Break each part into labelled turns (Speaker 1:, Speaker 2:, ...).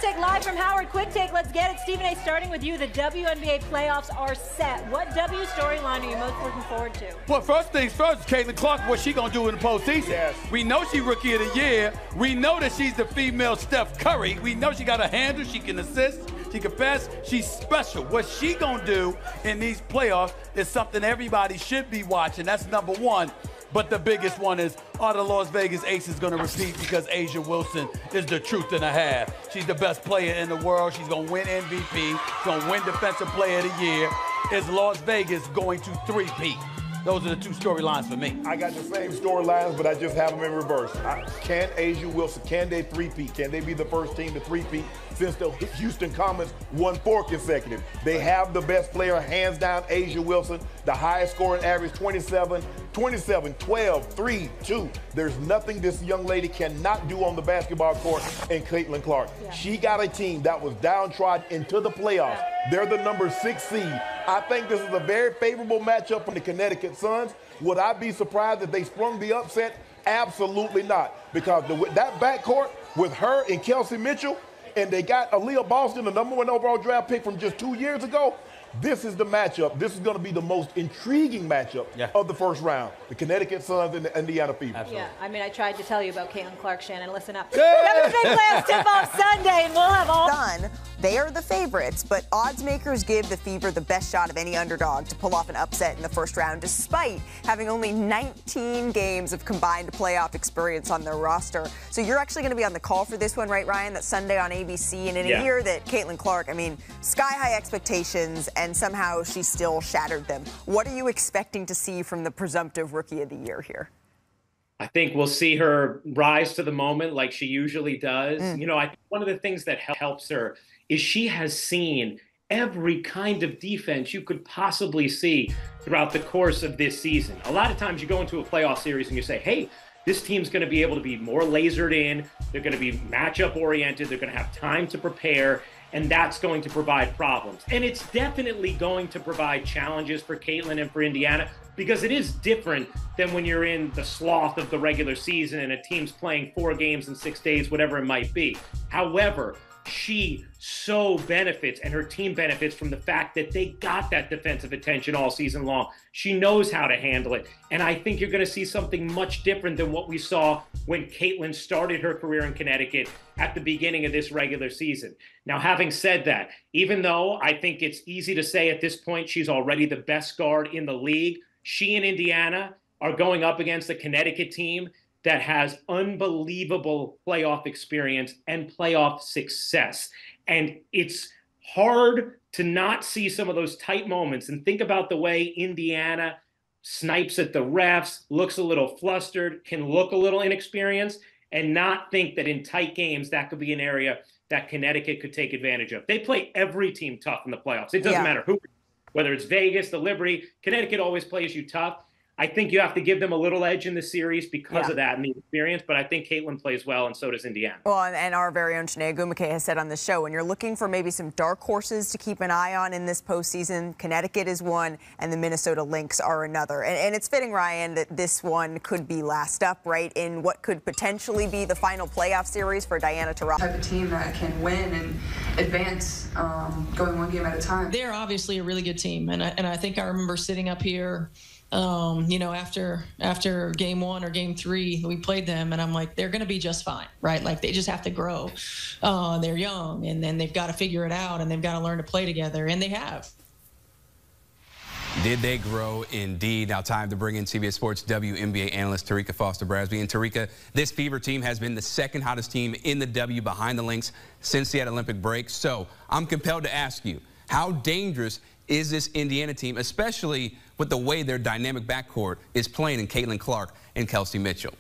Speaker 1: Take live from Howard. Quick Take, let's get it. Stephen A, starting with you. The WNBA playoffs are set. What W storyline are you most looking forward to?
Speaker 2: Well, first things first, Caitlin Clark, what she going to do in the postseason? Yes. We know she's Rookie of the Year. We know that she's the female Steph Curry. We know she got a handle. She can assist. She can pass. She's special. What she going to do in these playoffs is something everybody should be watching. That's number one. But the biggest one is, are the Las Vegas Aces going to repeat because A'ja Wilson is the truth and a half? She's the best player in the world. She's going to win MVP. She's going to win Defensive Player of the Year. Is Las Vegas going to three-peat? Those are the two storylines for me.
Speaker 3: I got the same storylines, but I just have them in reverse. Can A'ja Wilson, can they three-peat? Can they be the first team to three-peat since the Houston Comets won 4 consecutive? They have the best player, hands down, A'ja Wilson, the highest scoring average, 27, 12, 3, 2. There's nothing this young lady cannot do on the basketball court in Caitlin Clark. Yeah. She got a team that was downtrodden into the playoffs. They're the number 6 seed. I think this is a very favorable matchup for the Connecticut Suns. Would I be surprised if they sprung the upset? Absolutely not. Because that backcourt with her and Kelsey Mitchell, and they got Aaliyah Boston, the #1 overall draft pick from just 2 years ago, this is the matchup. This is going to be the most intriguing matchup of the first round. The Connecticut Suns and the Indiana Fever.
Speaker 1: Absolutely. Yeah, I mean, I tried to tell you about Caitlin Clark, Shannon. Listen up. That was big playoffs tip-off Sunday, and we'll have all...
Speaker 4: Done. They are the favorites, but odds makers give the Fever the best shot of any underdog to pull off an upset in the first round, despite having only 19 games of combined playoff experience on their roster. So you're actually going to be on the call for this one, right, Ryan? That's Sunday on ABC. And in a year that Caitlin Clark, I mean, sky-high expectations, and somehow she still shattered them. What are you expecting to see from the presumptive Rookie of the Year here?
Speaker 5: I think we'll see her rise to the moment like she usually does. You know, I think one of the things that helps her is she has seen every kind of defense you could possibly see throughout the course of this season. A lot of times you go into a playoff series and you say, hey, this team's going to be able to be more lasered in. They're going to be matchup oriented. They're going to have time to prepare. And that's going to provide problems. And it's definitely going to provide challenges for Caitlin and for Indiana, because it is different than when you're in the sloth of the regular season and a team's playing 4 games in 6 days, whatever it might be. However, she so benefits, and her team benefits, from the fact that they got that defensive attention all season long. She knows how to handle it. And I think you're going to see something much different than what we saw when Caitlin started her career in Connecticut at the beginning of this regular season. Now, having said that, even though I think it's easy to say at this point she's already the best guard in the league, she and Indiana are going up against a Connecticut team that has unbelievable playoff experience and playoff success. And it's hard to not see some of those tight moments and think about the way Indiana snipes at the refs, looks a little flustered, can look a little inexperienced, and not think that in tight games that could be an area that Connecticut could take advantage of. They play every team tough in the playoffs. It doesn't matter who, whether it's Vegas, the Liberty, Connecticut always plays you tough. I think you have to give them a little edge in the series because of that and the experience, but I think Caitlin plays well, and so does Indiana.
Speaker 4: Well, and our very own Shanae Agumake has said on the show, when you're looking for maybe some dark horses to keep an eye on in this postseason, Connecticut is one, and the Minnesota Lynx are another. And it's fitting, Ryan, that this one could be last up, right, in what could potentially be the final playoff series for Diana Taurasi.
Speaker 6: Type of team that can win and advance going one game at a time.
Speaker 7: They're obviously a really good team, and I think I remember sitting up here you know, after game 1 or game 3, we played them, and I'm like, they're going to be just fine, right? Like, they just have to grow. They're young, and then they've got to figure it out, and they've got to learn to play together, and they have.
Speaker 8: Did they grow? Indeed. Now time to bring in CBS Sports WNBA analyst Tarika Foster-Brasby. And Tarika, this Fever team has been the second hottest team in the W behind the Lynx since the Olympic break. So I'm compelled to ask you, how dangerous is this Indiana team, especially with the way their dynamic backcourt is playing in Caitlin Clark and Kelsey Mitchell?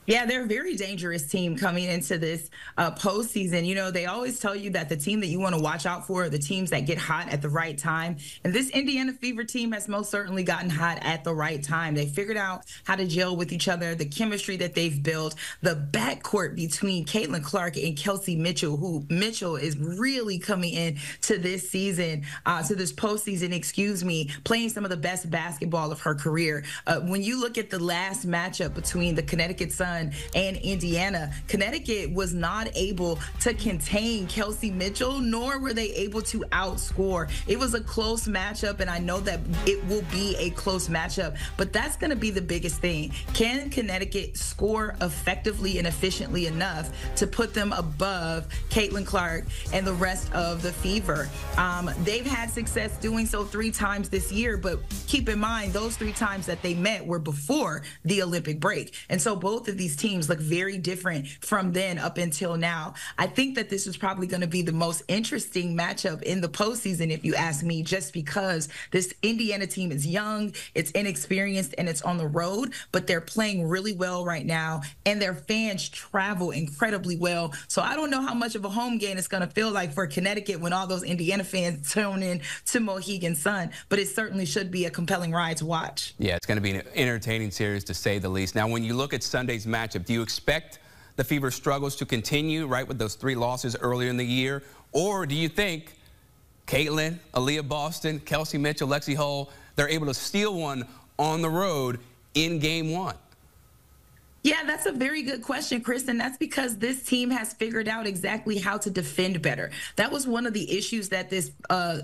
Speaker 9: Yeah, they're a very dangerous team coming into this postseason. You know, they always tell you that the team that you want to watch out for are the teams that get hot at the right time. And this Indiana Fever team has most certainly gotten hot at the right time. They figured out how to gel with each other, the chemistry that they've built, the backcourt between Caitlin Clark and Kelsey Mitchell, who Mitchell is really coming in to this season, to this postseason, playing some of the best basketball of her career. When you look at the last matchup between the Connecticut Suns Sun and Indiana. Connecticut was not able to contain Kelsey Mitchell, nor were they able to outscore. It was a close matchup, and I know that it will be a close matchup, but that's going to be the biggest thing. Can Connecticut score effectively and efficiently enough to put them above Caitlin Clark and the rest of the Fever? They've had success doing so 3 times this year, but keep in mind, those 3 times that they met were before the Olympic break. And so both of these teams look very different from then up until now. I think that this is probably going to be the most interesting matchup in the postseason, if you ask me, just because this Indiana team is young, it's inexperienced, and it's on the road, but they're playing really well right now, and their fans travel incredibly well. So I don't know how much of a home game it's going to feel like for Connecticut when all those Indiana fans tune in to Mohegan Sun, but it certainly should be a compelling ride to watch.
Speaker 8: Yeah, it's going to be an entertaining series to say the least. Now, when you look at Sunday's matchup, do you expect the Fever struggles to continue, right, with those 3 losses earlier in the year? Or do you think Caitlin, Aaliyah Boston, Kelsey Mitchell, Lexi Hull, they're able to steal one on the road in Game 1?
Speaker 9: Yeah, that's a very good question, Chris, and that's because this team has figured out exactly how to defend better. That was one of the issues that this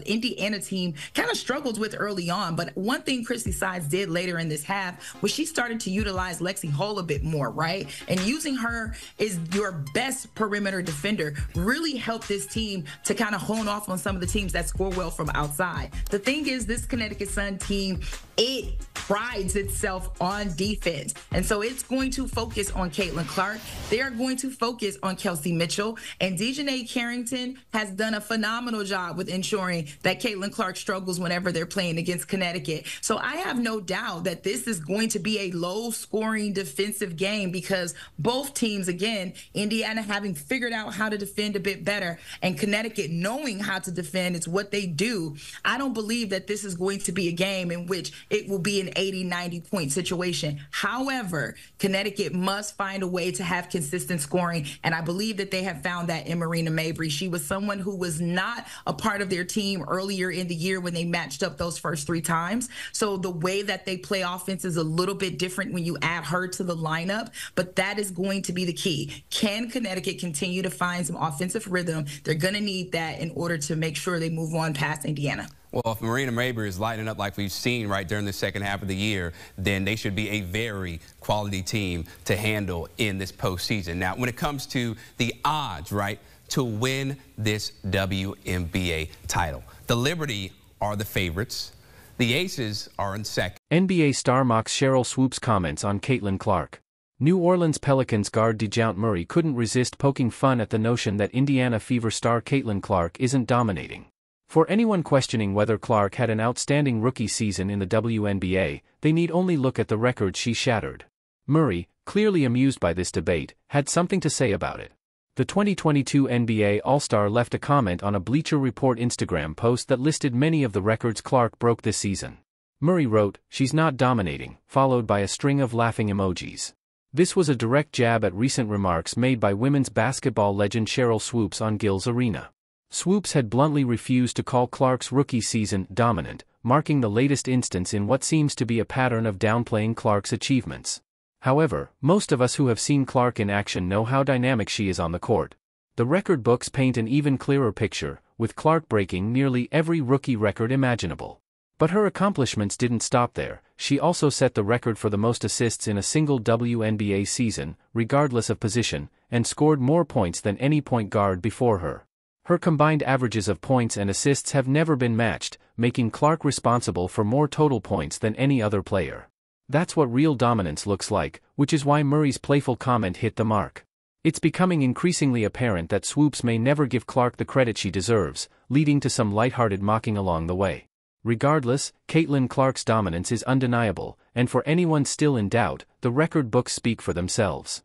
Speaker 9: Indiana team kind of struggled with early on. But one thing Chrissy Sides did later in this half was she started to utilize Lexi Hull a bit more, right? And using her as your best perimeter defender really helped this team to kind of hone off on some of the teams that score well from outside. The thing is, this Connecticut Sun team, it prides itself on defense. And so it's going to focus on Caitlin Clark. They are going to focus on Kelsey Mitchell. And Dejanay Carrington has done a phenomenal job with ensuring that Caitlin Clark struggles whenever they're playing against Connecticut. So I have no doubt that this is going to be a low-scoring defensive game because both teams, again, Indiana having figured out how to defend a bit better and Connecticut knowing how to defend, it's what they do. I don't believe that this is going to be a game in which it will be an 80-90 point situation. However, Connecticut must find a way to have consistent scoring, and I believe that they have found that in Marina Mabrey. She was someone who was not a part of their team earlier in the year when they matched up those first 3 times. So the way that they play offense is a little bit different when you add her to the lineup, but that is going to be the key. Can Connecticut continue to find some offensive rhythm? They're going to need that in order to make sure they move on past Indiana.
Speaker 8: Well, if Marina Mabrey is lighting up like we've seen right during the second half of the year, then they should be a very quality team to handle in this postseason. Now, when it comes to the odds, right, to win this WNBA title, the Liberty are the favorites. The Aces are in second.
Speaker 10: NBA star mocks Cheryl Swoop's comments on Caitlin Clark. New Orleans Pelicans guard DeJounte Murray couldn't resist poking fun at the notion that Indiana Fever star Caitlin Clark isn't dominating. For anyone questioning whether Clark had an outstanding rookie season in the WNBA, they need only look at the records she shattered. Murray, clearly amused by this debate, had something to say about it. The 2022 NBA All-Star left a comment on a Bleacher Report Instagram post that listed many of the records Clark broke this season. Murray wrote, "She's not dominating," followed by a string of laughing emojis. This was a direct jab at recent remarks made by women's basketball legend Cheryl Swoops on Gil's Arena. Swoops had bluntly refused to call Clark's rookie season dominant, marking the latest instance in what seems to be a pattern of downplaying Clark's achievements. However, most of us who have seen Clark in action know how dynamic she is on the court. The record books paint an even clearer picture, with Clark breaking nearly every rookie record imaginable. But her accomplishments didn't stop there. She also set the record for the most assists in a single WNBA season, regardless of position, and scored more points than any point guard before her. Her combined averages of points and assists have never been matched, making Clark responsible for more total points than any other player. That's what real dominance looks like, which is why Murray's playful comment hit the mark. It's becoming increasingly apparent that Swoops may never give Clark the credit she deserves, leading to some lighthearted mocking along the way. Regardless, Caitlin Clark's dominance is undeniable, and for anyone still in doubt, the record books speak for themselves.